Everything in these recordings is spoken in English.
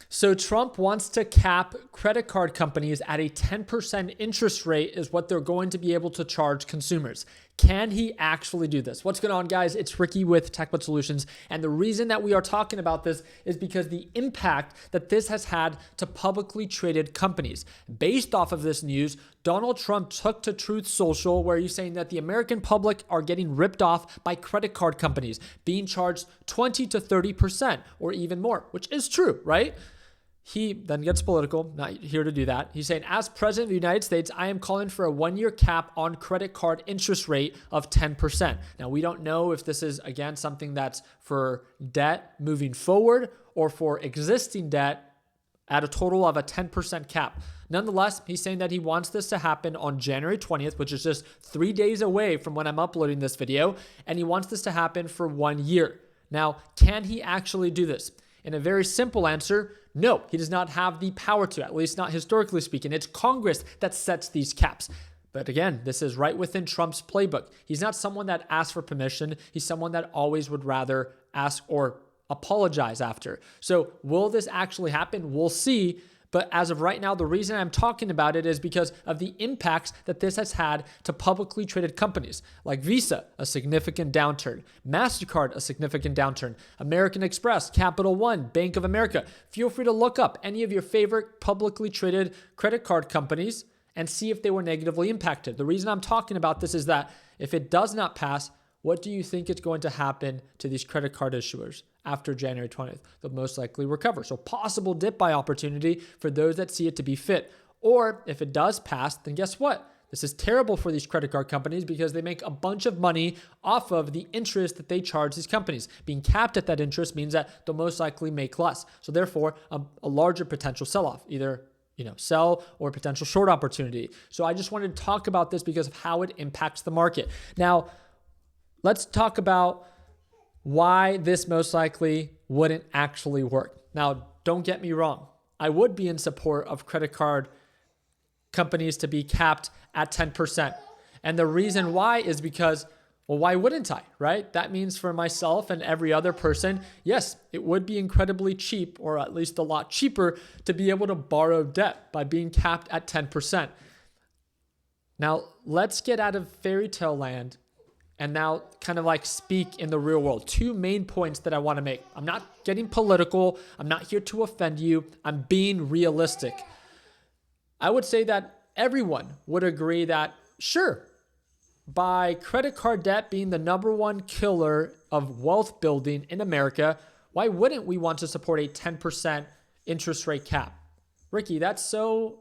So Trump wants to cap credit card companies at a 10% interest rate is what they're going to be able to charge consumers. Can he actually do this? What's going on, guys? It's Ricky with TechBud Solutions. And the reason that we are talking about this is because the impact that this has had to publicly traded companies. Based off of this news, Donald Trump took to Truth Social where he's saying that the American public are getting ripped off by credit card companies, being charged 20 to 30% or even more, which is true, right? He then gets political, not here to do that. He's saying, as president of the United States, I am calling for a 1-year cap on credit card interest rate of 10%. Now, we don't know if this is, again, something that's for debt moving forward or for existing debt at a total of a 10% cap. Nonetheless, he's saying that he wants this to happen on January 20th, which is just 3 days away from when I'm uploading this video, and he wants this to happen for 1 year. Now, can he actually do this? In a very simple answer, no, he does not have the power to, at least not historically speaking. It's Congress that sets these caps. But again, this is right within Trump's playbook. He's not someone that asks for permission. He's someone that always would rather ask or apologize after. So will this actually happen? We'll see. But as of right now, the reason I'm talking about it is because of the impacts that this has had to publicly traded companies like Visa, a significant downturn, MasterCard, a significant downturn, American Express, Capital One, Bank of America. Feel free to look up any of your favorite publicly traded credit card companies and see if they were negatively impacted. The reason I'm talking about this is that if it does not pass, what do you think is going to happen to these credit card issuers after January 20th? They'll most likely recover. So possible dip buy opportunity for those that see it to be fit. Or if it does pass, then guess what? This is terrible for these credit card companies because they make a bunch of money off of the interest that they charge these companies. Being capped at that interest means that they'll most likely make less. So therefore, a larger potential sell-off, either sell or potential short opportunity. So I just wanted to talk about this because of how it impacts the market. Now, let's talk about why this most likely wouldn't actually work. Now, don't get me wrong. I would be in support of credit card companies to be capped at 10%. And the reason why is because, well, why wouldn't I, right? That means for myself and every other person, yes, it would be incredibly cheap, or at least a lot cheaper, to be able to borrow debt by being capped at 10%. Now, let's get out of fairy tale land and now kind of like speak in the real world. 2 main points that I want to make. I'm not getting political. I'm not here to offend you. I'm being realistic. I would say that everyone would agree that, sure, by credit card debt being the #1 killer of wealth building in America, why wouldn't we want to support a 10% interest rate cap? Ricky, that's so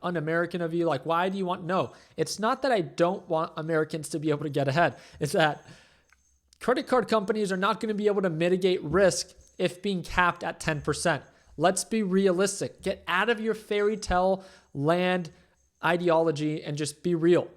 un-American of you. Why do you want? No, it's not that I don't want Americans to be able to get ahead. It's that credit card companies are not going to be able to mitigate risk if being capped at 10%. Let's be realistic. Get out of your fairy tale land ideology and just be real.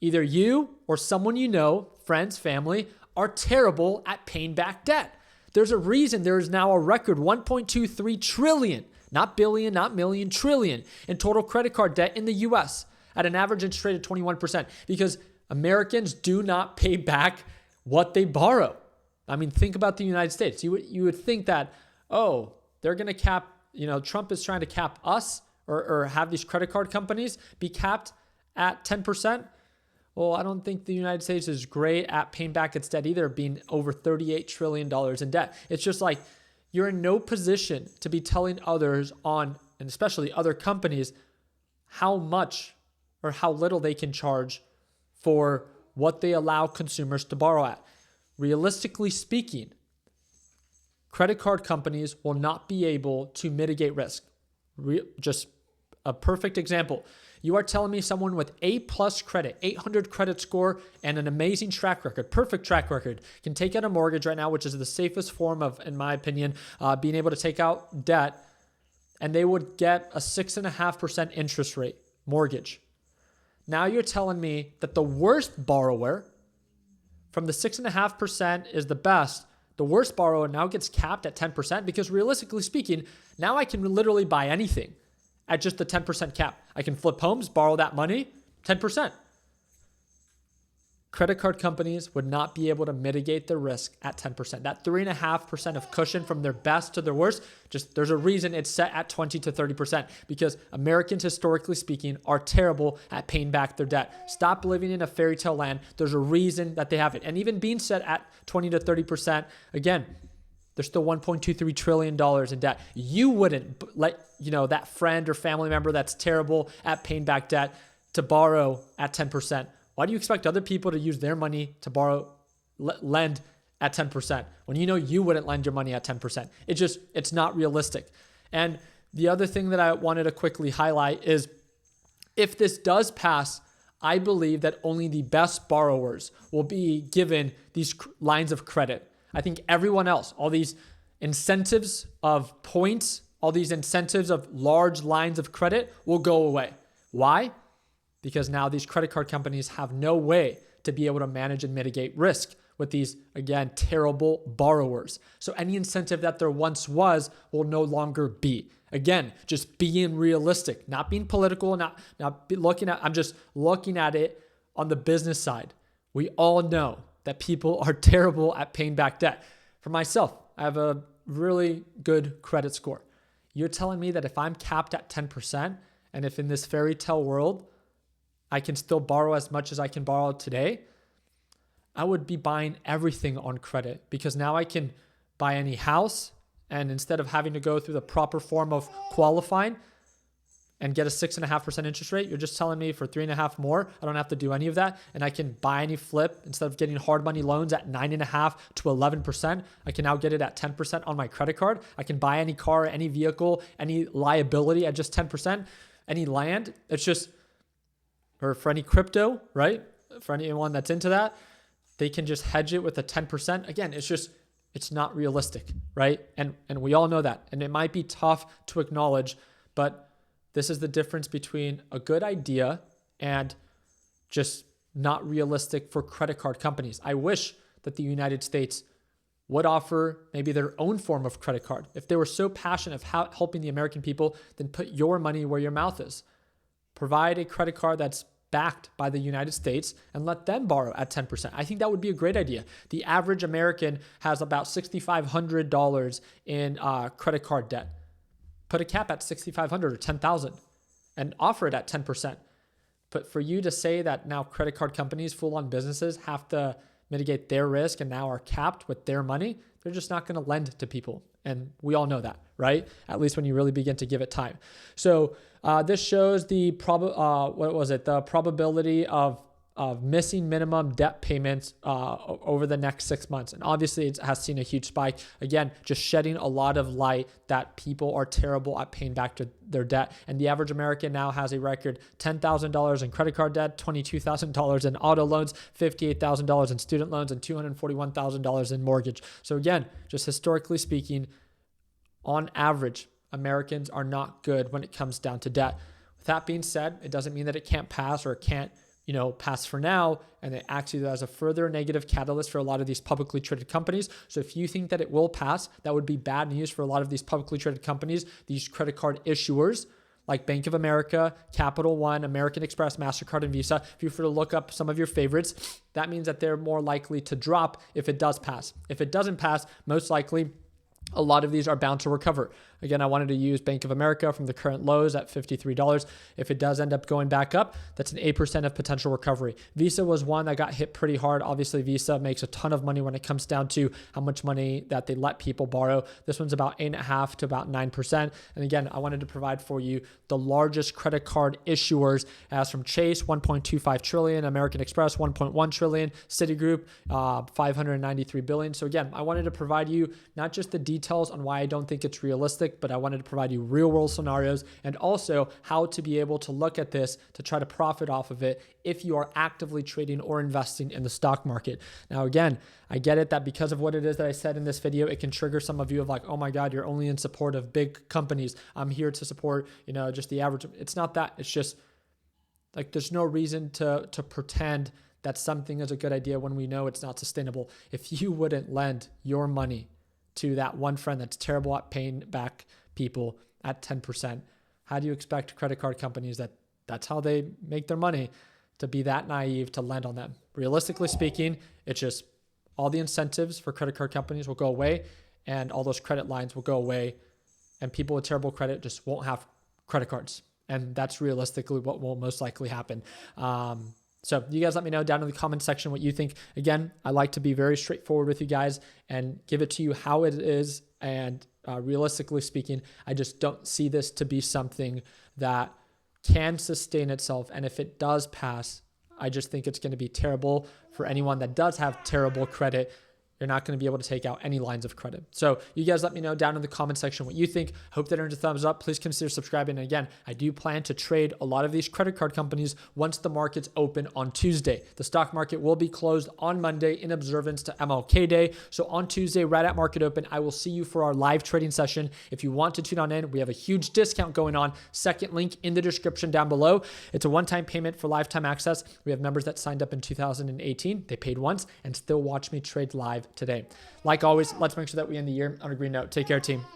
Either you or someone you know, friends, family, are terrible at paying back debt. There's a reason there is now a record 1.23 trillion, not billion, not million, trillion in total credit card debt in the US at an average interest rate of 21%, because Americans do not pay back what they borrow. I mean, think about the United States. You would think that, oh, they're going to cap, Trump is trying to cap us or have these credit card companies be capped at 10%. Well, I don't think the United States is great at paying back its debt either, being over $38 trillion in debt. It's just like you're in no position to be telling others and especially other companies, how much or how little they can charge for what they allow consumers to borrow at. Realistically speaking, credit card companies will not be able to mitigate risk. Just a perfect example. You are telling me someone with A+ credit, 800 credit score, and an amazing track record, perfect track record, can take out a mortgage right now, which is the safest form of, in my opinion, being able to take out debt, and they would get a 6.5% interest rate mortgage. Now you're telling me that the worst borrower from the 6.5% is the best. The worst borrower now gets capped at 10% because realistically speaking, now I can literally buy anything at just the 10% cap. I can flip homes, borrow that money, 10%. credit card companies would not be able to mitigate the risk at 10%. That 3.5% of cushion from their best to their worst, just there's a reason it's set at 20 to 30% because Americans, historically speaking, are terrible at paying back their debt. Stop living in a fairy tale land. There's a reason that they have it. And even being set at 20 to 30%, again, there's still $1.23 trillion in debt. You wouldn't let, that friend or family member that's terrible at paying back debt to borrow at 10%. Why do you expect other people to use their money to lend at 10% when you wouldn't lend your money at 10%? It's not realistic. And the other thing that I wanted to quickly highlight is if this does pass, I believe that only the best borrowers will be given these lines of credit. I think everyone else, all these incentives of points, all these incentives of large lines of credit will go away. Why? Because now these credit card companies have no way to be able to manage and mitigate risk with these, again, terrible borrowers. So any incentive that there once was will no longer be. Again, just being realistic, not being political, I'm just looking at it on the business side. We all know that people are terrible at paying back debt. For myself, I have a really good credit score. You're telling me that if I'm capped at 10%, and if in this fairy tale world, I can still borrow as much as I can borrow today, I would be buying everything on credit because now I can buy any house, and instead of having to go through the proper form of qualifying and get a 6.5% interest rate, you're just telling me for 3.5 more, I don't have to do any of that, and I can buy any flip instead of getting hard money loans at 9.5 to 11%. I can now get it at 10% on my credit card. I can buy any car, any vehicle, any liability at just 10%, any land. Or for any crypto, right? For anyone that's into that, they can just hedge it with a 10%. Again, it's not realistic, right? And we all know that. And it might be tough to acknowledge, but this is the difference between a good idea and just not realistic for credit card companies. I wish that the United States would offer maybe their own form of credit card. If they were so passionate of helping the American people, then put your money where your mouth is. Provide a credit card that's backed by the United States and let them borrow at 10%. I think that would be a great idea. The average American has about $6,500 in credit card debt. Put a cap at $6,500 or $10,000 and offer it at 10%. But for you to say that now credit card companies, full-on businesses, have to mitigate their risk and now are capped with their money, they're just not going to lend to people. And we all know that, right? At least when you really begin to give it time. So this shows the probability of missing minimum debt payments over the next 6 months. And obviously it has seen a huge spike. Again, just shedding a lot of light that people are terrible at paying back to their debt. And the average American now has a record $10,000 in credit card debt, $22,000 in auto loans, $58,000 in student loans, and $241,000 in mortgage. So again, just historically speaking, on average, Americans are not good when it comes down to debt. With that being said, it doesn't mean that it can't pass or it can't pass for now, and it actually has a further negative catalyst for a lot of these publicly traded companies. So if you think that it will pass, that would be bad news for a lot of these publicly traded companies, these credit card issuers like Bank of America, Capital One, American Express, MasterCard, and Visa. If you were to look up some of your favorites, that means that they're more likely to drop if it does pass. If it doesn't pass, most likely a lot of these are bound to recover. Again, I wanted to use Bank of America from the current lows at $53. If it does end up going back up, that's an 8% of potential recovery. Visa was one that got hit pretty hard. Obviously, Visa makes a ton of money when it comes down to how much money that they let people borrow. This one's about 8.5 to about 9%. And again, I wanted to provide for you the largest credit card issuers as from Chase, 1.25 trillion, American Express, 1.1 trillion, Citigroup, 593 billion. So again, I wanted to provide you not just the details on why I don't think it's realistic, but I wanted to provide you real world scenarios and also how to be able to look at this to try to profit off of it if you are actively trading or investing in the stock market. Now, again, I get it that because of what it is that I said in this video, it can trigger some of you of like, oh my God, you're only in support of big companies. I'm here to support, just the average. It's not that. It's just like, there's no reason to pretend that something is a good idea when we know it's not sustainable. If you wouldn't lend your money to that one friend that's terrible at paying back people at 10%, how do you expect credit card companies that's how they make their money to be that naive to lend on them. Realistically speaking, it's just all the incentives for credit card companies will go away and all those credit lines will go away and people with terrible credit just won't have credit cards. And that's realistically what will most likely happen. So you guys let me know down in the comment section what you think. Again, I like to be very straightforward with you guys and give it to you how it is. And realistically speaking, I just don't see this to be something that can sustain itself. And if it does pass, I just think it's going to be terrible for anyone that does have terrible credit. You're not going to be able to take out any lines of credit. So you guys let me know down in the comment section what you think. Hope that earns a thumbs up. Please consider subscribing. And again, I do plan to trade a lot of these credit card companies once the markets open on Tuesday. The stock market will be closed on Monday in observance to MLK Day. So on Tuesday, right at market open, I will see you for our live trading session. If you want to tune on in, we have a huge discount going on. Second link in the description down below. It's a one-time payment for lifetime access. We have members that signed up in 2018. They paid once and still watch me trade live today. Like always, let's make sure that we end the year on a green note. Take care, team.